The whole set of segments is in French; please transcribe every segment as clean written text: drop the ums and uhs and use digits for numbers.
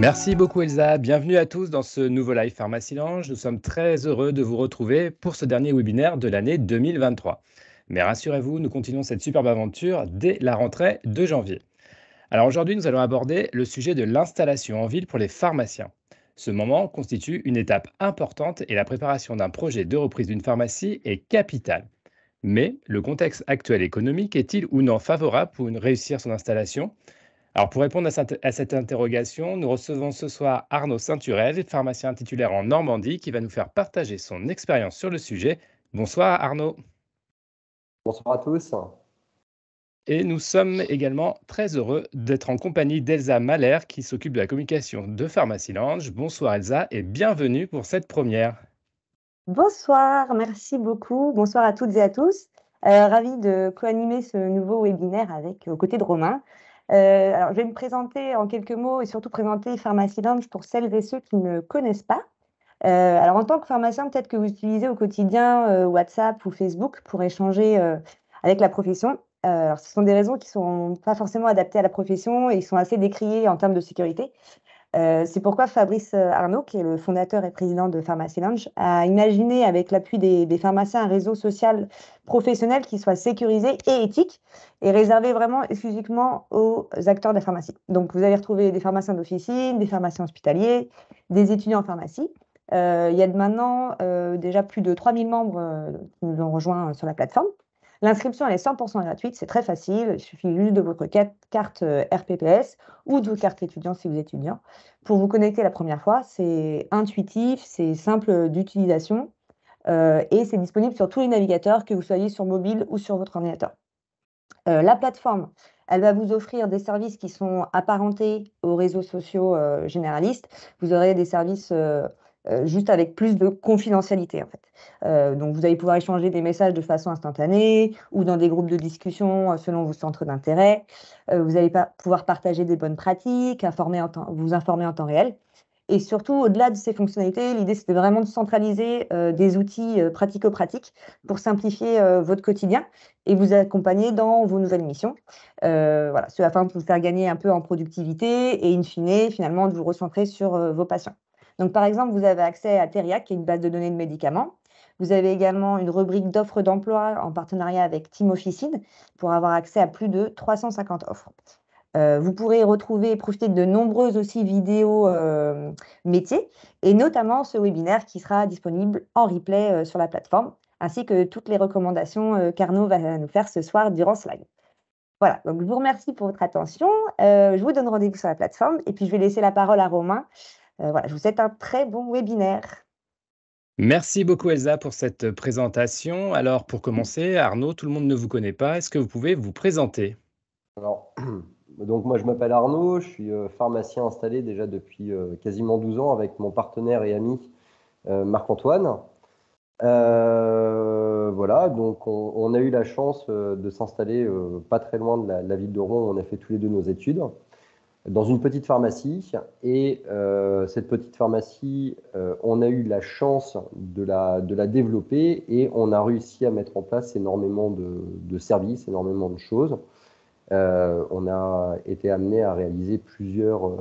Merci beaucoup Elsa, bienvenue à tous dans ce nouveau live Pharmacie Lounge. Nous sommes très heureux de vous retrouver pour ce dernier webinaire de l'année 2023. Mais rassurez-vous, nous continuons cette superbe aventure dès la rentrée de janvier. Alors aujourd'hui, nous allons aborder le sujet de l'installation en ville pour les pharmaciens. Ce moment constitue une étape importante et la préparation d'un projet de reprise d'une pharmacie est capitale. Mais le contexte actuel économique est-il ou non favorable pour réussir son installation? Alors, pour répondre à cette interrogation, nous recevons ce soir Arnaud Sainturel, pharmacien titulaire en Normandie, qui va nous faire partager son expérience sur le sujet. Bonsoir Arnaud. Bonsoir à tous. Et nous sommes également très heureux d'être en compagnie d'Elsa Mahler, qui s'occupe de la communication de Pharmacie Lounge. Bonsoir Elsa et bienvenue pour cette première. Bonsoir, merci beaucoup. Bonsoir à toutes et à tous. Ravie de co-animer ce nouveau webinaire aux côtés de Romain. Alors, je vais me présenter en quelques mots et surtout présenter Pharmacie Lounge pour celles et ceux qui ne connaissent pas. Alors, en tant que pharmacien, peut-être que vous utilisez au quotidien WhatsApp ou Facebook pour échanger avec la profession. Alors, ce sont des réseaux qui ne sont pas forcément adaptés à la profession et qui sont assez décriés en termes de sécurité. C'est pourquoi Fabrice Arnaud, qui est le fondateur et président de Pharmacie Lounge, a imaginé avec l'appui des pharmaciens un réseau social professionnel qui soit sécurisé et éthique et réservé vraiment exclusivement aux acteurs de la pharmacie. Donc vous allez retrouver des pharmaciens d'officine, des pharmaciens hospitaliers, des étudiants en pharmacie. Il y a maintenant déjà plus de 3000 membres qui nous ont rejoints sur la plateforme. L'inscription, elle est 100% gratuite, c'est très facile. Il suffit juste de votre carte RPPS ou de votre carte étudiant si vous êtes étudiant. Pour vous connecter la première fois, c'est intuitif, c'est simple d'utilisation et c'est disponible sur tous les navigateurs, que vous soyez sur mobile ou sur votre ordinateur. La plateforme, elle va vous offrir des services qui sont apparentés aux réseaux sociaux généralistes. Vous aurez des services juste avec plus de confidentialité en fait. Donc vous allez pouvoir échanger des messages de façon instantanée ou dans des groupes de discussion selon vos centres d'intérêt. Vous allez pouvoir partager des bonnes pratiques, vous informer en temps réel. Et surtout, au-delà de ces fonctionnalités, l'idée, c'était vraiment de centraliser des outils pratico-pratiques pour simplifier votre quotidien et vous accompagner dans vos nouvelles missions. Voilà, afin de vous faire gagner un peu en productivité et in fine, finalement, de vous recentrer sur vos patients. Donc, par exemple, vous avez accès à Teriac, qui est une base de données de médicaments. Vous avez également une rubrique d'offres d'emploi en partenariat avec Team Officine pour avoir accès à plus de 350 offres. Vous pourrez retrouver et profiter de nombreuses aussi vidéos métiers et notamment ce webinaire qui sera disponible en replay sur la plateforme ainsi que toutes les recommandations qu'Arnaud va nous faire ce soir durant ce live. Voilà, donc je vous remercie pour votre attention. Je vous donne rendez-vous sur la plateforme et puis je vais laisser la parole à Romain. Voilà, je vous souhaite un très bon webinaire. Merci beaucoup Elsa pour cette présentation. Alors pour commencer, Arnaud, tout le monde ne vous connaît pas. Est-ce que vous pouvez vous présenter? Alors, donc moi je m'appelle Arnaud, je suis pharmacien installé déjà depuis quasiment 12 ans avec mon partenaire et ami Marc-Antoine. Voilà, donc on a eu la chance de s'installer pas très loin de la ville de Rouen où on a fait tous les deux nos études, dans une petite pharmacie. Et cette petite pharmacie, on a eu la chance de la développer et on a réussi à mettre en place énormément de services, énormément de choses. On a été amené à réaliser plusieurs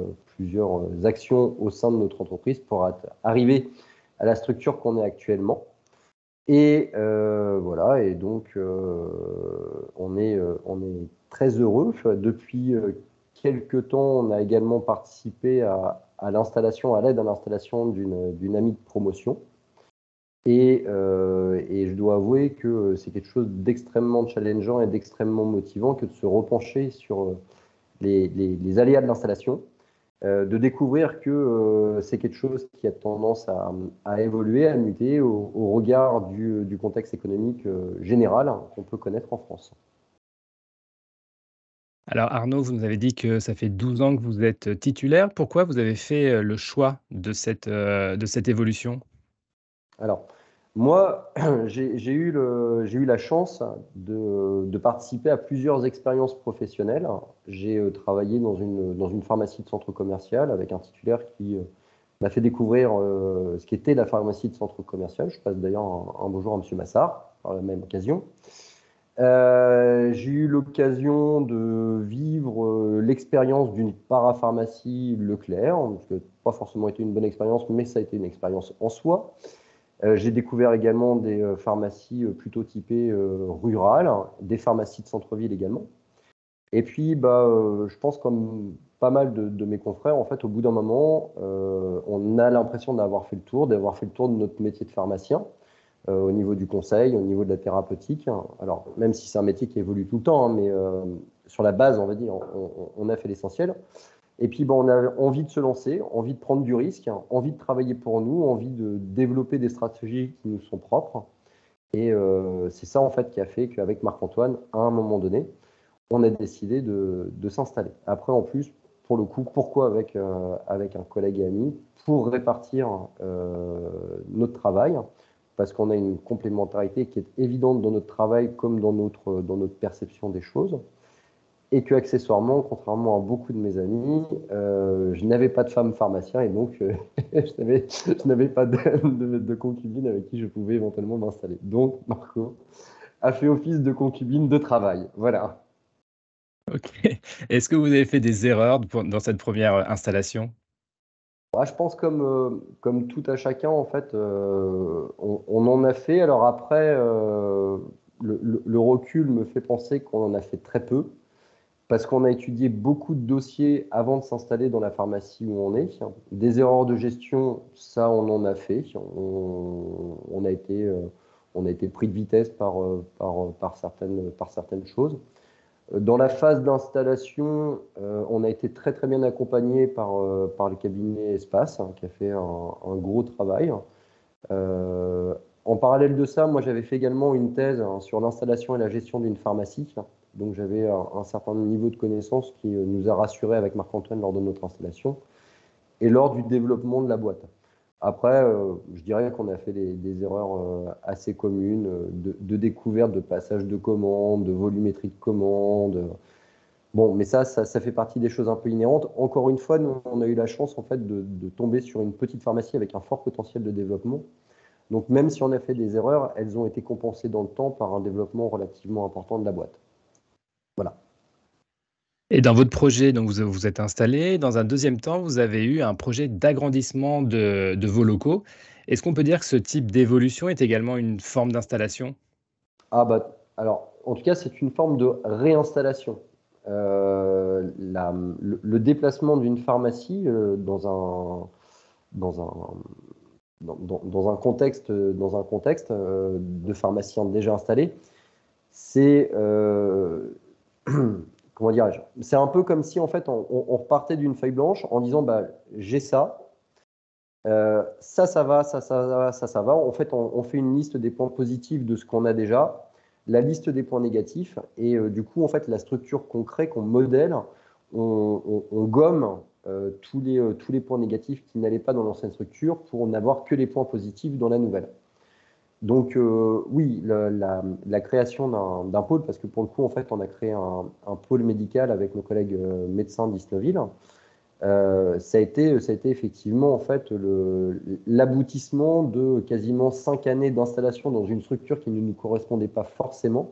actions au sein de notre entreprise pour arriver à la structure qu'on est actuellement. Et voilà, et donc on est très heureux. Depuis quelques temps, on a également participé à l'installation, à l'aide à l'installation d'une amie de promotion. Et je dois avouer que c'est quelque chose d'extrêmement challengeant et d'extrêmement motivant que de se repencher sur les aléas de l'installation, de découvrir que c'est quelque chose qui a tendance à évoluer, à muter au regard du contexte économique général qu'on peut connaître en France. Alors Arnaud, vous nous avez dit que ça fait 12 ans que vous êtes titulaire. Pourquoi vous avez fait le choix de cette évolution? Alors, moi, j'ai eu la chance de participer à plusieurs expériences professionnelles. J'ai travaillé dans une pharmacie de centre commercial avec un titulaire qui m'a fait découvrir ce qu'était la pharmacie de centre commercial. Je passe d'ailleurs un bonjour à M. Massard par la même occasion. J'ai eu l'occasion de vivre l'expérience d'une parapharmacie Leclerc, ce qui n'a pas forcément été une bonne expérience, mais ça a été une expérience en soi. J'ai découvert également des pharmacies plutôt typées rurales, des pharmacies de centre-ville également. Et puis, je pense comme pas mal de mes confrères, en fait, au bout d'un moment, on a l'impression d'avoir fait le tour de notre métier de pharmacien, au niveau du conseil, au niveau de la thérapeutique. Alors, même si c'est un métier qui évolue tout le temps, hein, mais sur la base, on va dire, on a fait l'essentiel. Et puis, on a envie de se lancer, envie de prendre du risque, envie de travailler pour nous, envie de développer des stratégies qui nous sont propres. Et c'est ça, en fait, qui a fait qu'avec Marc-Antoine, à un moment donné, on a décidé de s'installer. Après, en plus, pour le coup, pourquoi avec un collègue et ami? Pour répartir notre travail, parce qu'on a une complémentarité qui est évidente dans notre travail comme dans notre perception des choses. Et que, accessoirement, contrairement à beaucoup de mes amis, je n'avais pas de femme pharmacien et donc je n'avais pas de concubine avec qui je pouvais éventuellement m'installer. Donc, Marco a fait office de concubine de travail. Voilà. OK. Est-ce que vous avez fait des erreurs dans cette première installation? Ouais, je pense comme tout à chacun, en fait, on en a fait. Alors après, le recul me fait penser qu'on en a fait très peu, parce qu'on a étudié beaucoup de dossiers avant de s'installer dans la pharmacie où on est. Des erreurs de gestion, ça, on en a fait. On a été pris de vitesse par certaines choses. Dans la phase d'installation, on a été très très bien accompagné par le cabinet Espace, hein, qui a fait un gros travail. En parallèle de ça, moi j'avais fait également une thèse, hein, sur l'installation et la gestion d'une pharmacie. Donc j'avais un certain niveau de connaissances qui nous a rassurés avec Marc-Antoine lors de notre installation et lors du développement de la boîte. Après, je dirais qu'on a fait des erreurs assez communes, de découverte, de passage de commandes, de volumétrie de commandes. Bon, mais ça fait partie des choses un peu inhérentes. Encore une fois, nous, on a eu la chance en fait de tomber sur une petite pharmacie avec un fort potentiel de développement. Donc même si on a fait des erreurs, elles ont été compensées dans le temps par un développement relativement important de la boîte. Voilà. Et dans votre projet, donc vous vous êtes installé. Dans un deuxième temps, vous avez eu un projet d'agrandissement de vos locaux. Est-ce qu'on peut dire que ce type d'évolution est également une forme d'installation? Alors, en tout cas, c'est une forme de réinstallation. Le déplacement d'une pharmacie dans un, dans un contexte de pharmaciens déjà installés, c'est comment dirais-je? C'est un peu comme si en fait on repartait d'une feuille blanche en disant j'ai ça, ça va, ça va, ça va. En fait, on fait une liste des points positifs de ce qu'on a déjà, la liste des points négatifs, et du coup, en fait, la structure qu'on crée, qu'on modèle, on gomme tous les points négatifs qui n'allaient pas dans l'ancienne structure pour n'avoir que les points positifs dans la nouvelle. Donc oui, la création d'un pôle, parce que pour le coup, en fait, on a créé un pôle médical avec nos collègues médecins d'Isnoville. Ça a été effectivement en fait l'aboutissement de quasiment 5 années d'installation dans une structure qui ne nous correspondait pas forcément,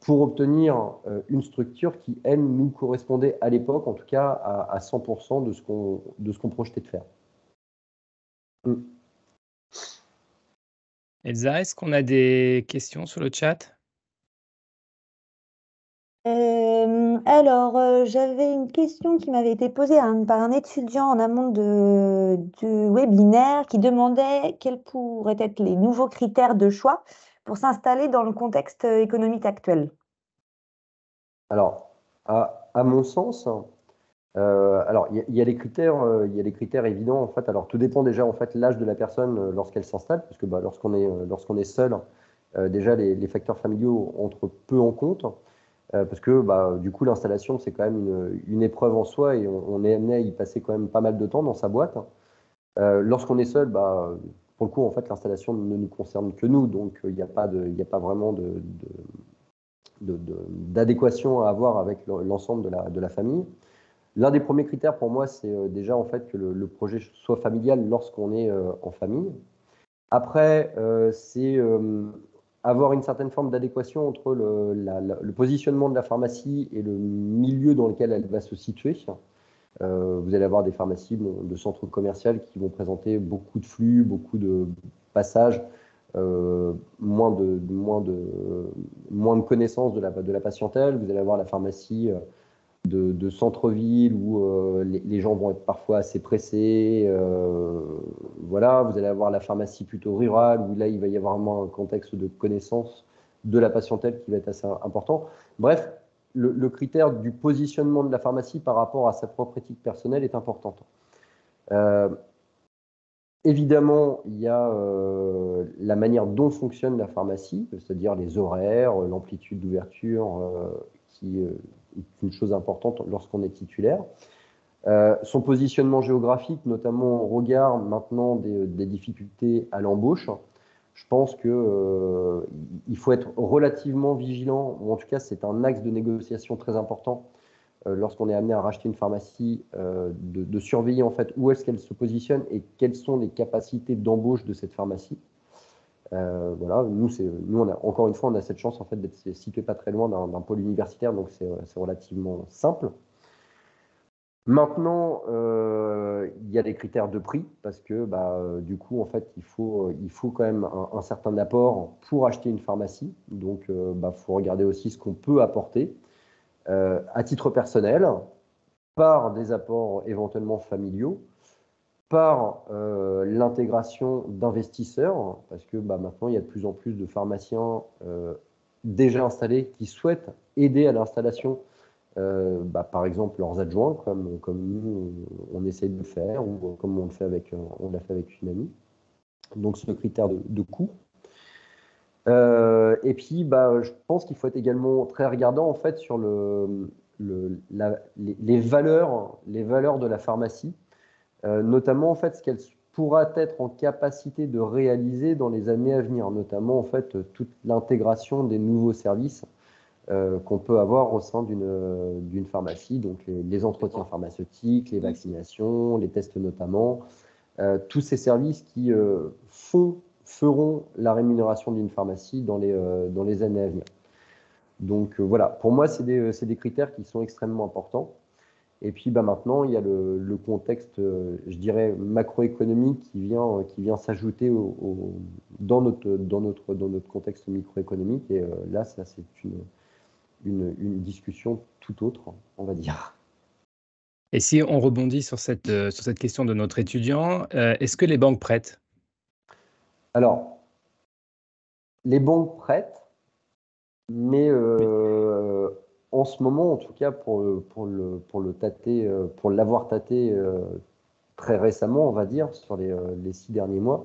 pour obtenir une structure qui, elle, nous correspondait à l'époque, en tout cas à 100% de ce qu'on projetait de faire. Elsa, est-ce qu'on a des questions sur le chat? J'avais une question qui m'avait été posée par un étudiant en amont du webinaire qui demandait quels pourraient être les nouveaux critères de choix pour s'installer dans le contexte économique actuel. Alors, à mon sens, alors il y a les critères évidents en fait. Alors tout dépend déjà en fait l'âge de la personne lorsqu'elle s'installe, parce que lorsqu'on est seul, déjà les facteurs familiaux entrent peu en compte. Parce que du coup l'installation c'est quand même une épreuve en soi et on est amené à y passer quand même pas mal de temps dans sa boîte. Lorsqu'on est seul, pour le coup en fait l'installation ne nous concerne que nous, donc il n'y a pas vraiment d'adéquation à avoir avec l'ensemble de la famille. L'un des premiers critères pour moi, c'est déjà en fait que le projet soit familial lorsqu'on est en famille. Après, c'est avoir une certaine forme d'adéquation entre le positionnement de la pharmacie et le milieu dans lequel elle va se situer. Vous allez avoir des pharmacies de centres commerciaux qui vont présenter beaucoup de flux, beaucoup de passages, moins de connaissances de la patientèle. Vous allez avoir la pharmacie de centre-ville où les gens vont être parfois assez pressés. Voilà, vous allez avoir la pharmacie plutôt rurale où là, il va y avoir vraiment un contexte de connaissance de la patientèle qui va être assez important. Bref, le critère du positionnement de la pharmacie par rapport à sa propre éthique personnelle est important. Évidemment, il y a la manière dont fonctionne la pharmacie, c'est-à-dire les horaires, l'amplitude d'ouverture, qui est une chose importante lorsqu'on est titulaire. Son positionnement géographique, notamment au regard maintenant des difficultés à l'embauche. Je pense qu'il faut être relativement vigilant, ou en tout cas c'est un axe de négociation très important lorsqu'on est amené à racheter une pharmacie, de surveiller en fait où est-ce qu'elle se positionne et quelles sont les capacités d'embauche de cette pharmacie. Voilà, nous encore une fois, on a cette chance en fait d'être situé pas très loin d'un pôle universitaire, donc c'est relativement simple. Maintenant, il y a des critères de prix parce que du coup, en fait, il faut quand même un certain apport pour acheter une pharmacie. Donc, faut regarder aussi ce qu'on peut apporter à titre personnel, par des apports éventuellement familiaux, par l'intégration d'investisseurs, parce que maintenant, il y a de plus en plus de pharmaciens déjà installés qui souhaitent aider à l'installation, par exemple leurs adjoints, comme nous, on essaie de le faire, ou comme on l'a fait avec une amie. Donc, ce critère de coût. Et puis, je pense qu'il faut être également très regardant en fait sur les valeurs de la pharmacie, notamment en fait ce qu'elle pourra être en capacité de réaliser dans les années à venir, notamment en fait toute l'intégration des nouveaux services qu'on peut avoir au sein d'une pharmacie, donc les entretiens pharmaceutiques, les vaccinations, les tests notamment, tous ces services qui feront la rémunération d'une pharmacie dans les années à venir. Donc voilà, pour moi, c'est des critères qui sont extrêmement importants. Et puis maintenant, il y a le contexte, je dirais, macroéconomique qui vient s'ajouter dans notre contexte microéconomique. Et là, ça, c'est une discussion tout autre, on va dire. Et si on rebondit sur cette question de notre étudiant, est-ce que les banques prêtent? Alors, les banques prêtent, mais en ce moment, en tout cas, pour l'avoir tâté très récemment, on va dire, sur les 6 derniers mois,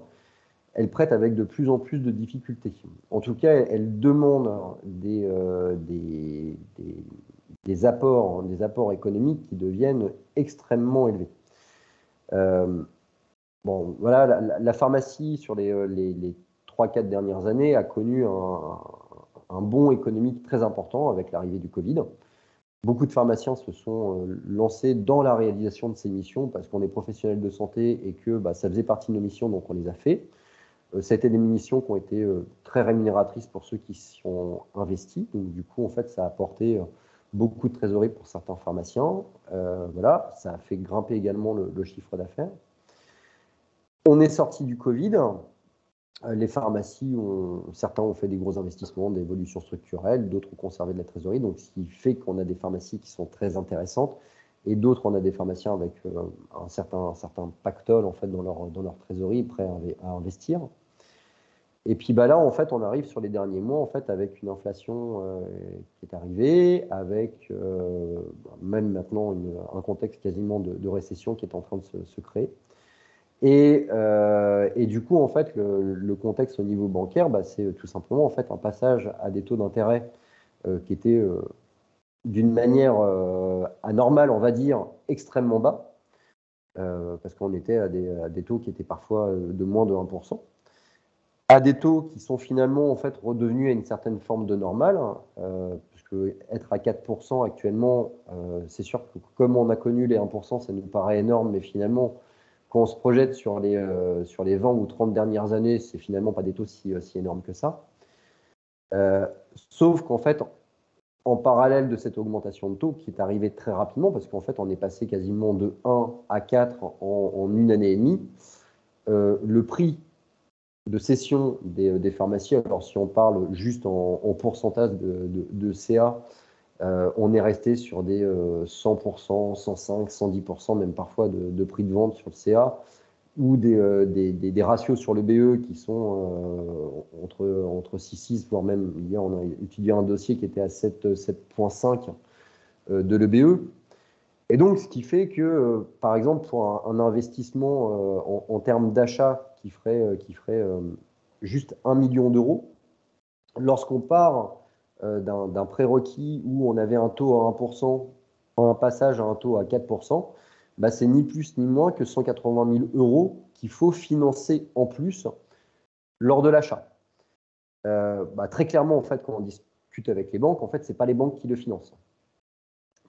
elles prêtent avec de plus en plus de difficultés. En tout cas, elles demandent des apports économiques qui deviennent extrêmement élevés. Voilà, la pharmacie, sur les 3-4 dernières années, a connu un bond économique très important avec l'arrivée du Covid. Beaucoup de pharmaciens se sont lancés dans la réalisation de ces missions parce qu'on est professionnel de santé et que ça faisait partie de nos missions, donc on les a fait. Ça a été des missions qui ont été très rémunératrices pour ceux qui s'y sont investis. Donc du coup, en fait, ça a apporté beaucoup de trésorerie pour certains pharmaciens. Voilà, ça a fait grimper également le chiffre d'affaires. On est sorti du Covid. Les pharmacies, certains ont fait des gros investissements, des évolutions structurelles, d'autres ont conservé de la trésorerie, donc ce qui fait qu'on a des pharmacies qui sont très intéressantes, et d'autres, on a des pharmaciens avec un certain pactole en fait, dans leur trésorerie, prêts à investir. Et puis là, en fait, on arrive sur les derniers mois en fait, avec une inflation qui est arrivée, avec même maintenant un contexte quasiment de récession qui est en train de se créer. Et du coup, en fait, le contexte au niveau bancaire, c'est tout simplement en fait un passage à des taux d'intérêt qui étaient d'une manière anormale, on va dire, extrêmement bas, parce qu'on était à des taux qui étaient parfois de moins de 1%, à des taux qui sont finalement en fait redevenus à une certaine forme de normale, puisque être à 4% actuellement, c'est sûr que comme on a connu les 1%, ça nous paraît énorme, mais finalement, quand on se projette sur les 20 ou 30 dernières années, c'est finalement pas des taux si énormes que ça. Sauf qu'en fait, en parallèle de cette augmentation de taux qui est arrivée très rapidement, parce qu'en fait, on est passé quasiment de 1 à 4 en une année et demie, le prix de cession des pharmacies, alors si on parle juste en pourcentage de CA, on est resté sur des 100%, 105, 110%, même parfois de prix de vente sur le CA, ou des ratios sur le BE qui sont entre 6,6, voire même, hier on a étudié un dossier qui était à 7,5 de l'EBE. Et donc, ce qui fait que, par exemple, pour un investissement en termes d'achat qui ferait juste 1 million d'euros, lorsqu'on part d'un prérequis où on avait un taux à 1%, un passage à un taux à 4%, bah, c'est ni plus ni moins que 180 000 euros qu'il faut financer en plus lors de l'achat. Bah, très clairement, en fait, quand on discute avec les banques, en fait, ce n'est pas les banques qui le financent.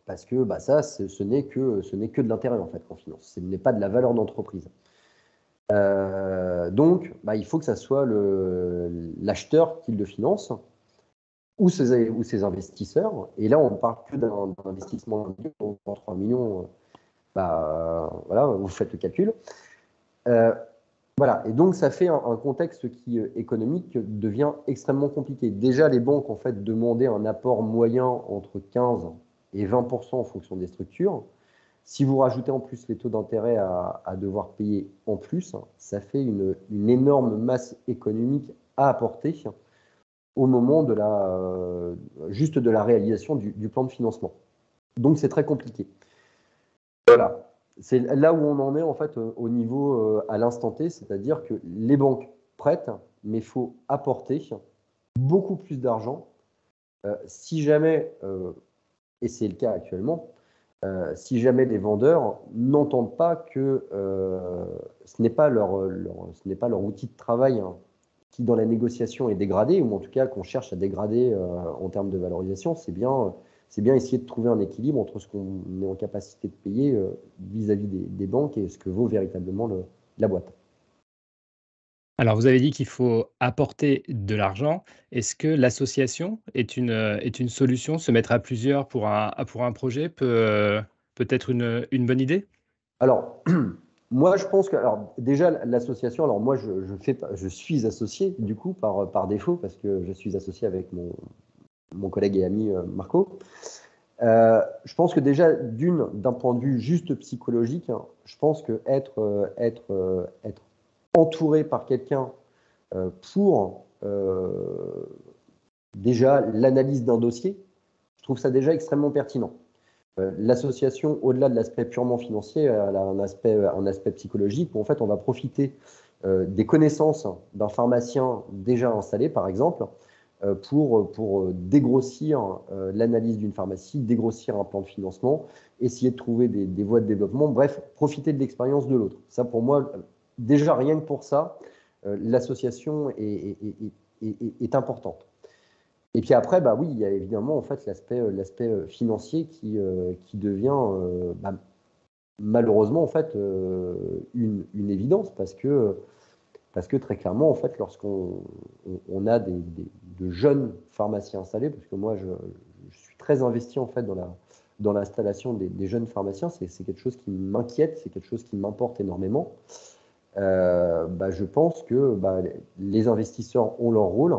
Parce que bah, ça, ce n'est que de l'intérêt, en fait, qu'on finance. Ce n'est pas de la valeur d'entreprise. Donc, bah, il faut que ça soit l'acheteur qui le finance ou ses investisseurs. Et là, on ne parle que d'un investissement d'un million, 3 millions. Voilà, vous faites le calcul. Voilà, et donc ça fait un contexte qui, économique, devient extrêmement compliqué. Déjà, les banques, en fait, demandaient un apport moyen entre 15 et 20% en fonction des structures. Si vous rajoutez en plus les taux d'intérêt à devoir payer en plus, ça fait une énorme masse économique à apporter au moment juste de la réalisation du plan de financement. Donc, c'est très compliqué. Voilà. C'est là où on en est, en fait, au niveau à l'instant T, c'est-à-dire que les banques prêtent, mais il faut apporter beaucoup plus d'argent. Si jamais, et c'est le cas actuellement, si jamais les vendeurs n'entendent pas que ce n'est pas leur outil de travail qui, dans la négociation, est dégradé, ou en tout cas qu'on cherche à dégrader en termes de valorisation, c'est bien essayer de trouver un équilibre entre ce qu'on est en capacité de payer vis-à-vis des banques et ce que vaut véritablement la boîte. Alors, vous avez dit qu'il faut apporter de l'argent. Est-ce que l'association est une solution? Se mettre à plusieurs pour un projet peut être une bonne idée? Alors, moi, je pense que, alors, déjà, l'association, alors moi, je suis associé, du coup, par défaut, parce que je suis associé avec mon collègue et ami Marco. Je pense que déjà, d'un point de vue juste psychologique, hein, je pense que être entouré par quelqu'un pour déjà l'analyse d'un dossier, je trouve ça déjà extrêmement pertinent. L'association, au-delà de l'aspect purement financier, elle a un aspect psychologique où en fait on va profiter des connaissances d'un pharmacien déjà installé, par exemple, pour dégrossir l'analyse d'une pharmacie, dégrossir un plan de financement, essayer de trouver des voies de développement, bref, profiter de l'expérience de l'autre. Ça, pour moi, déjà rien que pour ça, l'association est importante. Et puis après, bah oui, il y a évidemment en fait l'aspect financier qui devient malheureusement en fait une évidence parce que très clairement en fait lorsqu'on a de jeunes pharmaciens installés, parce que moi je suis très investi en fait dans l'installation des jeunes pharmaciens, c'est quelque chose qui m'inquiète, c'est quelque chose qui m'importe énormément. Je pense que les investisseurs ont leur rôle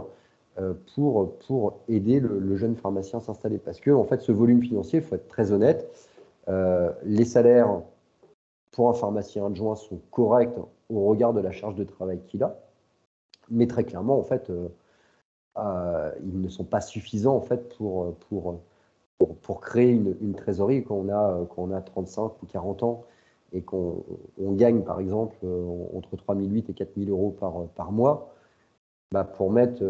pour aider le jeune pharmacien à s'installer. Parce que, en fait, ce volume financier, il faut être très honnête, les salaires pour un pharmacien adjoint sont corrects au regard de la charge de travail qu'il a, mais très clairement, en fait, ils ne sont pas suffisants en fait, pour créer une trésorerie quand on a 35 ou 40 ans et qu'on gagne, par exemple, entre 3 800 et 4 000 euros par mois. Pour mettre,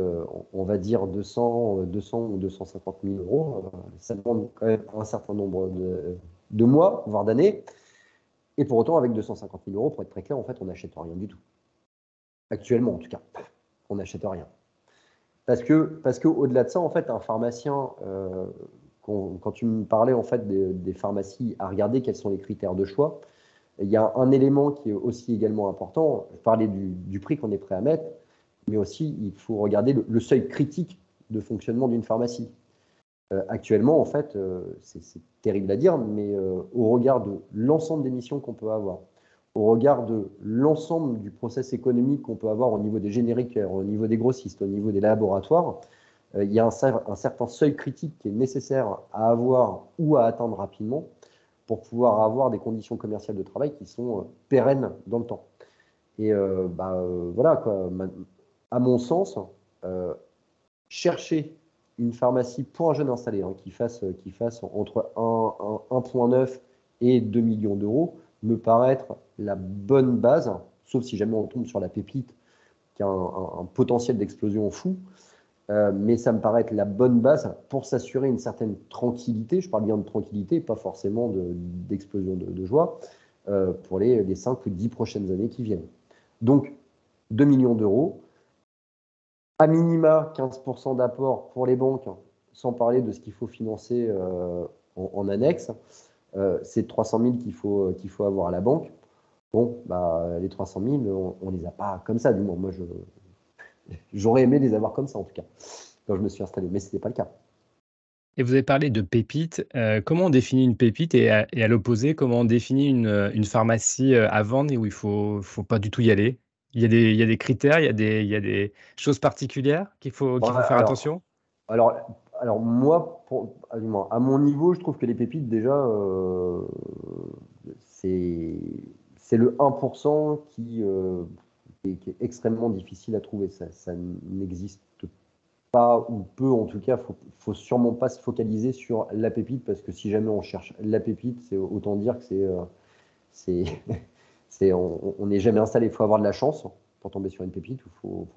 on va dire, 200 ou 250 000 euros, ça demande quand même un certain nombre de mois, voire d'années. Et pour autant, avec 250 000 euros, pour être très clair, en fait, on n'achète rien du tout. Actuellement, en tout cas, on n'achète rien. Parce que au-delà de ça, en fait, un pharmacien, quand tu me parlais en fait des pharmacies, à regarder quels sont les critères de choix, il y a un élément qui est aussi également important. Je parlais du prix qu'on est prêt à mettre, mais aussi il faut regarder le seuil critique de fonctionnement d'une pharmacie. Actuellement, en fait, c'est terrible à dire, mais au regard de l'ensemble des missions qu'on peut avoir, au regard de l'ensemble du process économique qu'on peut avoir au niveau des génériqueurs, au niveau des grossistes, au niveau des laboratoires, il y a un certain seuil critique qui est nécessaire à avoir ou à atteindre rapidement pour pouvoir avoir des conditions commerciales de travail qui sont pérennes dans le temps. Et voilà, quoi. À mon sens, chercher une pharmacie pour un jeune installé qui fasse entre 1,9 et 2 millions d'euros me paraît être la bonne base, sauf si jamais on tombe sur la pépite qui a un potentiel d'explosion fou. Mais ça me paraît être la bonne base pour s'assurer une certaine tranquillité. Je parle bien de tranquillité, pas forcément d'explosion de joie, pour les 5 ou 10 prochaines années qui viennent. Donc, 2 millions d'euros, à minima 15% d'apport pour les banques, sans parler de ce qu'il faut financer en annexe. C'est 300 000 qu'il faut avoir à la banque. Bon, les 300 000, on ne les a pas comme ça, du moins. Moi, j'aurais aimé les avoir comme ça, en tout cas, quand je me suis installé, mais ce n'était pas le cas. Et vous avez parlé de pépites. Comment on définit une pépite et à l'opposé, comment on définit une pharmacie à vendre et où il faut pas du tout y aller? Il y a des critères, il y a des choses particulières qu'il faut faire attention? Alors moi, à mon niveau, je trouve que les pépites, déjà, c'est le 1% qui est extrêmement difficile à trouver. Ça n'existe pas, ou peu en tout cas. Faut sûrement pas se focaliser sur la pépite, parce que si jamais on cherche la pépite, c'est autant dire que on n'est jamais installé. Il faut avoir de la chance pour tomber sur une pépite, il faut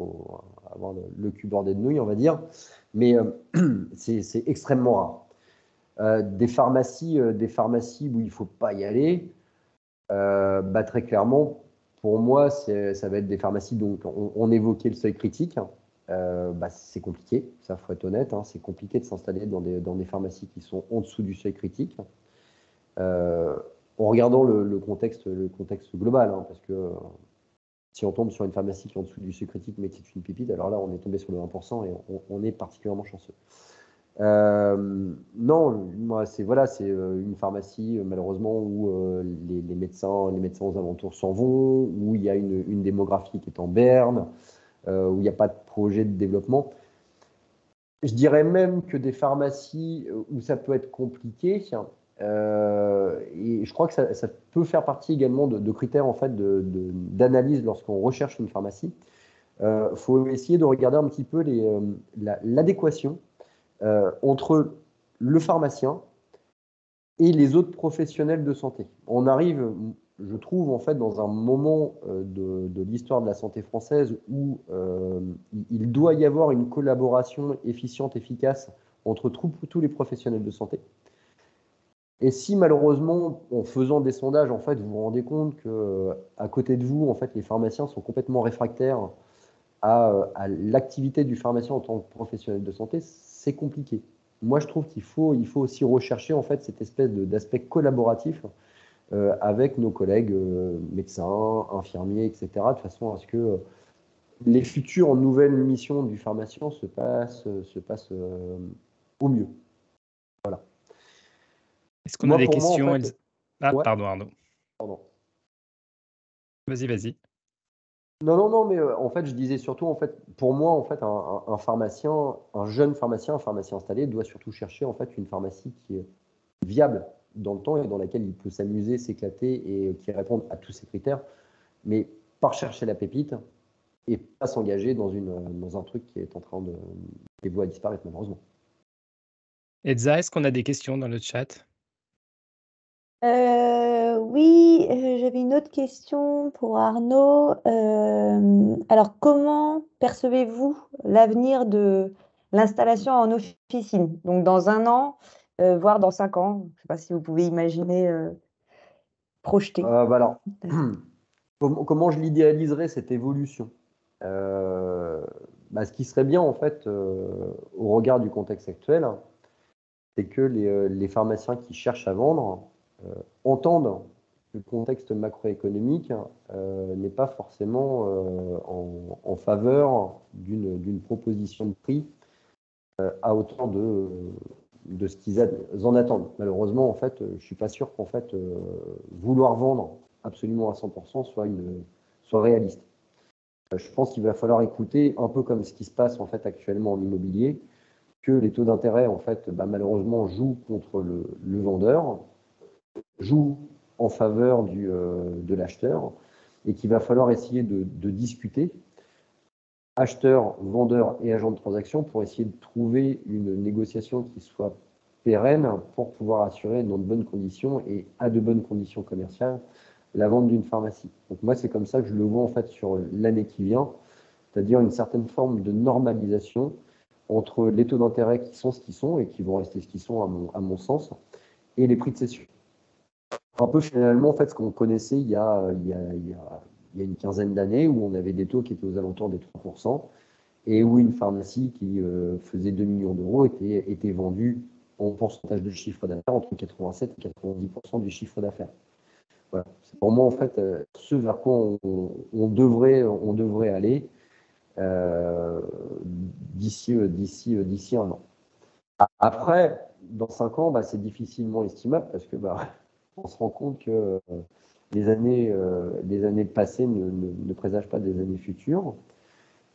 avoir le cul bordé de nouilles, on va dire. Mais c'est extrêmement rare. Des pharmacies où il ne faut pas y aller, très clairement, pour moi, ça va être des pharmacies. Donc, on évoquait le seuil critique. C'est compliqué, ça faut être honnête. C'est compliqué de s'installer dans des pharmacies qui sont en dessous du seuil critique. En regardant le contexte global, parce que si on tombe sur une pharmacie qui est en dessous du seuil critique mais qui est une pépite, alors là on est tombé sur le 1% et on est particulièrement chanceux. Non, moi c'est une pharmacie malheureusement où les médecins aux alentours s'en vont, où il y a une démographie qui est en berne, où il n'y a pas de projet de développement. Je dirais même que des pharmacies où ça peut être compliqué, et je crois que ça peut faire partie également de critères en fait d'analyse lorsqu'on recherche une pharmacie. Faut essayer de regarder un petit peu l'adéquation entre le pharmacien et les autres professionnels de santé. On arrive, je trouve, en fait, dans un moment de l'histoire de la santé française où il doit y avoir une collaboration efficiente, efficace entre tous les professionnels de santé. Et si malheureusement, en faisant des sondages, en fait, vous vous rendez compte qu'à côté de vous, en fait, les pharmaciens sont complètement réfractaires à l'activité du pharmacien en tant que professionnel de santé, c'est compliqué. Moi, je trouve qu'il faut aussi rechercher en fait cette espèce d'aspect collaboratif avec nos collègues médecins, infirmiers, etc., de façon à ce que les futures nouvelles missions du pharmacien se passent au mieux. Voilà. Est-ce qu'on a des questions, moi, en fait, Ah, ouais, pardon, Arnaud. pardon. Vas-y. Non, mais en fait, je disais surtout, en fait, pour moi, en fait, un pharmacien, un jeune pharmacien, un pharmacien installé, doit surtout chercher, en fait, une pharmacie qui est viable dans le temps et dans laquelle il peut s'amuser, s'éclater et qui répond à tous ces critères, mais pas chercher la pépite et pas s'engager dans un truc qui est en train de vouer à disparaître, malheureusement. Elsa, est-ce qu'on a des questions dans le chat? Oui, j'avais une autre question pour Arnaud. Alors, comment percevez-vous l'avenir de l'installation en officine? Donc, dans 1 an, voire dans 5 ans. Je ne sais pas si vous pouvez imaginer, projeter. Alors, comment je l'idéaliserais cette évolution? Ce qui serait bien, en fait, au regard du contexte actuel, c'est que les pharmaciens qui cherchent à vendre entendent que le contexte macroéconomique n'est pas forcément en faveur d'une proposition de prix à hauteur de ce qu'ils en attendent. Malheureusement, en fait, je ne suis pas sûr qu'en fait, vouloir vendre absolument à 100% soit réaliste. Je pense qu'il va falloir écouter, un peu comme ce qui se passe en fait actuellement en immobilier, que les taux d'intérêt, en fait, malheureusement, jouent contre le vendeur, jouent en faveur de l'acheteur, et qu'il va falloir essayer de discuter, acheteurs, vendeurs et agents de transaction, pour essayer de trouver une négociation qui soit pérenne pour pouvoir assurer dans de bonnes conditions et à de bonnes conditions commerciales la vente d'une pharmacie. Donc moi, c'est comme ça que je le vois en fait sur l'année qui vient, c'est-à-dire une certaine forme de normalisation entre les taux d'intérêt qui sont ce qu'ils sont et qui vont rester ce qu'ils sont à mon sens, et les prix de cession. Un peu finalement, en fait, ce qu'on connaissait il y a une quinzaine d'années, où on avait des taux qui étaient aux alentours des 3%, et où une pharmacie qui faisait 2 millions d'euros était vendue en pourcentage de chiffre d'affaires entre 87 et 90% du chiffre d'affaires. Voilà. C'est pour moi, en fait, ce vers quoi on devrait aller d'ici un an. Après, dans 5 ans, c'est difficilement estimable parce que on se rend compte que les années passées ne présagent pas des années futures.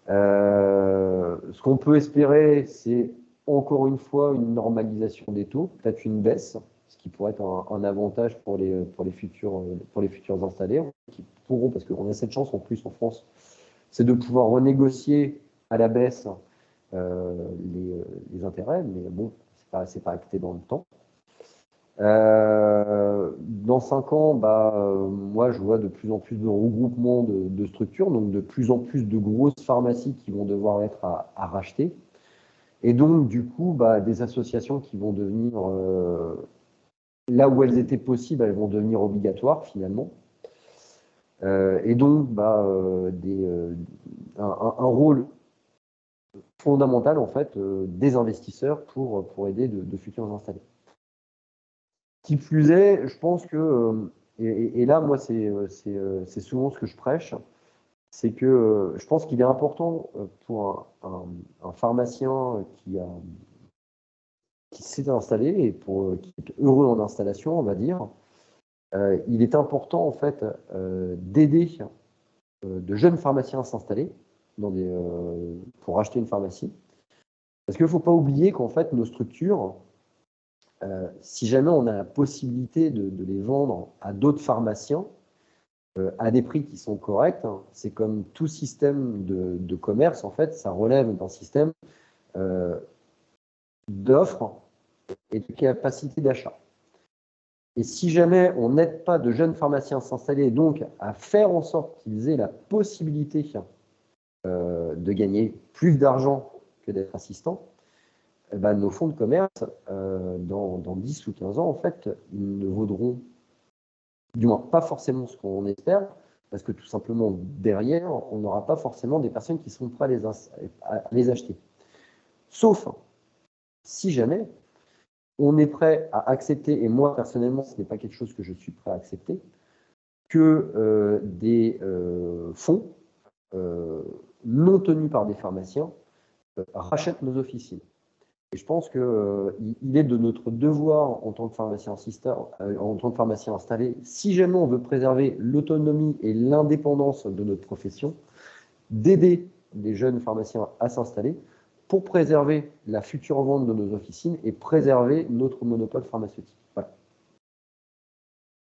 Ce qu'on peut espérer, c'est encore une fois une normalisation des taux, peut-être une baisse, ce qui pourrait être un avantage pour les futurs installés, qui pourront, parce qu'on a cette chance en plus en France, c'est de pouvoir renégocier à la baisse les intérêts, mais bon, c'est pas acté dans le temps. Dans 5 ans, moi, je vois de plus en plus de regroupements de structures, donc de plus en plus de grosses pharmacies qui vont devoir être à racheter. Et donc, du coup, des associations qui vont devenir, là où elles étaient possibles, elles vont devenir obligatoires finalement. Et donc, un rôle fondamental en fait des investisseurs pour aider de futurs installés. Qui plus est, je pense que, et là, moi, c'est souvent ce que je prêche, c'est que je pense qu'il est important pour un pharmacien qui s'est installé et qui est heureux en installation, on va dire, il est important en fait d'aider de jeunes pharmaciens à s'installer pour acheter une pharmacie. Parce qu'il ne faut pas oublier qu'en fait, nos structures, si jamais on a la possibilité de les vendre à d'autres pharmaciens à des prix qui sont corrects, c'est comme tout système de commerce, en fait, ça relève d'un système d'offres et de capacité d'achat. Et si jamais on n'aide pas de jeunes pharmaciens à s'installer, donc à faire en sorte qu'ils aient la possibilité de gagner plus d'argent que d'être assistants, nos fonds de commerce, dans 10 ou 15 ans, en fait, ils ne vaudront, du moins pas forcément ce qu'on espère, parce que tout simplement, derrière, on n'aura pas forcément des personnes qui seront prêtes à les acheter. Sauf si jamais on est prêt à accepter, et moi, personnellement, ce n'est pas quelque chose que je suis prêt à accepter, que des fonds non tenus par des pharmaciens rachètent nos officines. Et je pense qu'il est de notre devoir en tant que pharmacien installé, si jamais on veut préserver l'autonomie et l'indépendance de notre profession, d'aider les jeunes pharmaciens à s'installer pour préserver la future vente de nos officines et préserver notre monopole pharmaceutique. Voilà.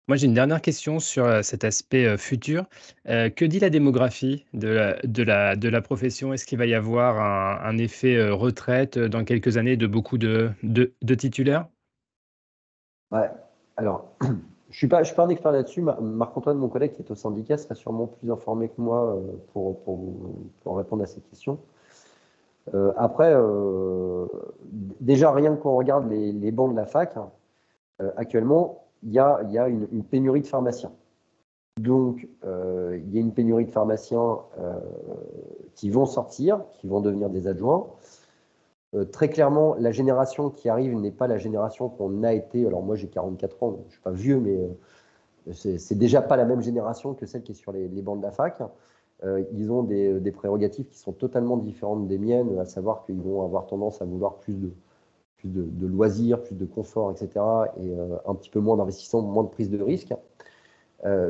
Moi, j'ai une dernière question sur cet aspect futur. Que dit la démographie de la profession? Est-ce qu'il va y avoir un effet retraite dans quelques années de beaucoup de titulaires? Ouais. Alors, je suis pas un expert là-dessus. Marc-Antoine, mon collègue qui est au syndicat, sera sûrement plus informé que moi pour répondre à cette question. Après, déjà, rien que quand on regarde les bancs de la fac, actuellement, il y a une pénurie de pharmaciens. Donc, il y a une pénurie de pharmaciens qui vont sortir, qui vont devenir des adjoints. Très clairement, la génération qui arrive n'est pas la génération qu'on a été. Alors moi, j'ai 44 ans, donc je ne suis pas vieux, mais c'est déjà pas la même génération que celle qui est sur les bancs de la fac. Ils ont des prérogatives qui sont totalement différentes des miennes, à savoir qu'ils vont avoir tendance à vouloir plus de loisirs, plus de confort, etc. Et un petit peu moins d'investissement, moins de prise de risque.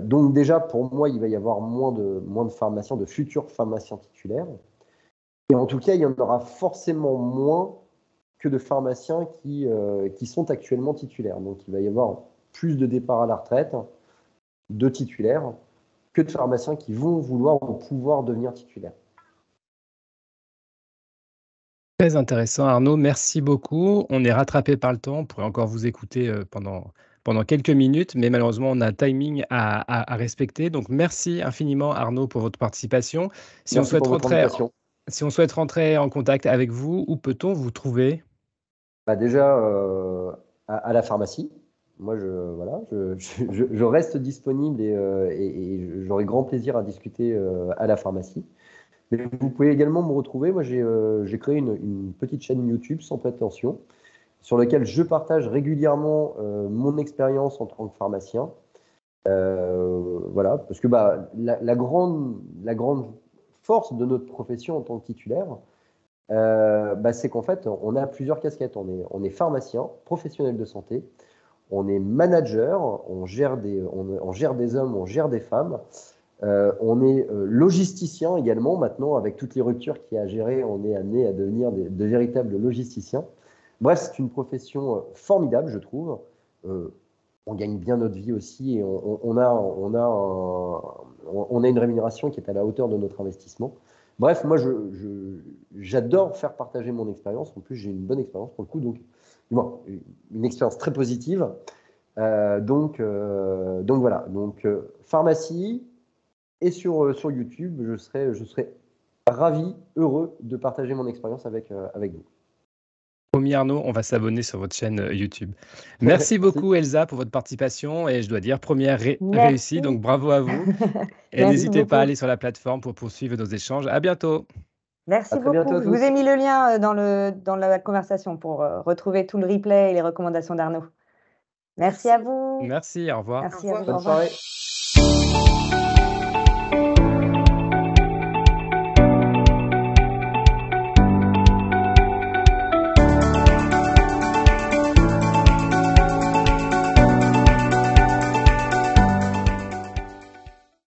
Donc déjà, pour moi, il va y avoir moins de pharmaciens, de futurs pharmaciens titulaires. Et en tout cas, il y en aura forcément moins que de pharmaciens qui sont actuellement titulaires. Donc il va y avoir plus de départs à la retraite de titulaires que de pharmaciens qui vont vouloir ou pouvoir devenir titulaires. Très intéressant, Arnaud. Merci beaucoup. On est rattrapé par le temps. On pourrait encore vous écouter pendant quelques minutes, mais malheureusement, on a un timing à respecter. Donc, merci infiniment, Arnaud, pour votre participation. Merci pour votre invitation. Si on souhaite rentrer en contact avec vous, où peut-on vous trouver? Déjà, à la pharmacie. Moi, je reste disponible et j'aurai grand plaisir à discuter à la pharmacie. Mais vous pouvez également me retrouver. Moi, j'ai créé une petite chaîne YouTube sans prétention sur laquelle je partage régulièrement mon expérience en tant que pharmacien. Voilà, parce que la grande force de notre profession en tant que titulaire, c'est qu'en fait, on a plusieurs casquettes. On est pharmacien, professionnel de santé, on est manager, on gère des hommes, on gère des femmes. On est logisticien également. Maintenant, avec toutes les ruptures qu'il y a à gérer, on est amené à devenir de véritables logisticiens. Bref, c'est une profession formidable, je trouve. On gagne bien notre vie aussi et on a une rémunération qui est à la hauteur de notre investissement. Bref, moi, j'adore faire partager mon expérience. En plus, j'ai une bonne expérience pour le coup, donc une expérience très positive. Donc voilà. Donc pharmacie et sur YouTube, je serai ravi, heureux de partager mon expérience avec vous. Promis, Arnaud, on va s'abonner sur votre chaîne YouTube. Merci beaucoup, Elsa, pour votre participation. Et je dois dire, première réussie, donc bravo à vous. Et n'hésitez pas à aller sur la plateforme pour poursuivre nos échanges. À bientôt. Merci beaucoup. Je vous ai mis le lien dans la conversation pour retrouver tout le replay et les recommandations d'Arnaud. Merci à vous. Merci, au revoir. Merci à vous. Bonne soirée.